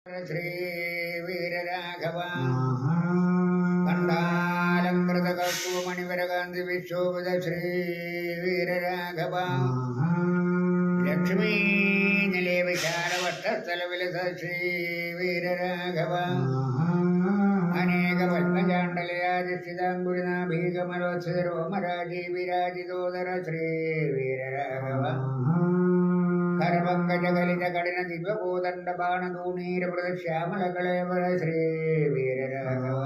ശ്രീ വീരരാഘവ കണ്ടാലമൃത കൗസ്തുഭ മണിവരകാന്തി വിശ്വോപത ശ്രീ വീരരാഘവ ലക്ഷ്മീ നിലയ വിശാല വട്ടസ്ഥല വിലസ ശ്രീ വീരരാഘവ അനേക പത്മചാണ്ഡലയാദിസ്ഥിതാംബുരിനാഭീകമലോത്സരോമരാജീ വിരാജിതോദര ശ്രീ വീരരാഘവ കരപങ്കജകലിത കഠിന ദിവഭൂതണ്ഡ ബാണതൂണീരപ്രദ ശ്യാമലകളേവര ശ്രീ വീരരാഘവ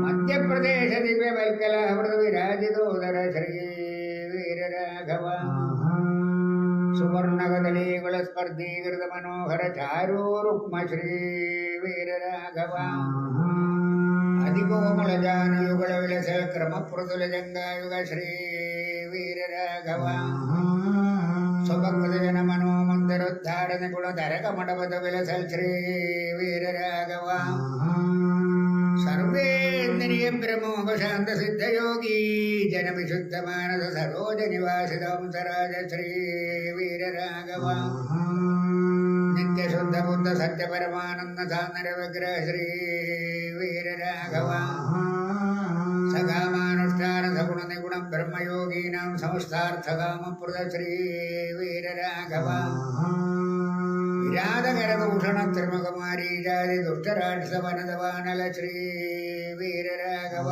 മധ്യപ്രദേശ ദിവ്യവൽക്കലഹൃത വിരാജിതോദര ശ്രീ വീരരാഘവ സുവർണകദളീകുല സ്പർദ്ധീകൃത മനോഹര ചാരൂരുക്മ ശ്രീ വീരരാഘവ അതികോമളജാനുയുഗള വിലസ ക്രമപ്രതുല ജംഗായുഗ ശ്രീ വീരരാഘവ സ്വഭക്തജന മനോമന്ദിരോദ്ധാര നിപുണതരകമടപത വിലസൽ ശ്രീ വീരരാഘവ സർവേന്ദ്രിയ ബ്രഹ്മോപശാന്ത സിദ്ധയോഗീ ജനവിശുദ്ധ മാനസ സരോജ നിവാസിതംസരാജ ശ്രീ വീരരാഘവ നിത്യശുദ്ധ ബുദ്ധ സത്യപരമാനന്ദ സാന്ദ്ര വിഗ്രഹ ശ്രീ വീരരാഘവ സകാമാനുഷ്ഠാന സഗുണ നിഗുണം ബ്രഹ്മയോഗീനാം സമസ്താർത്ഥകാമപ്രദ ശ്രീ വീരരാഘവ വിരാതകരദൂഷണ ത്രിമുഖമാരീജാതി ദുഷ്ടരാക്ഷസ വനതവാനല ശ്രീ വീരരാഘവ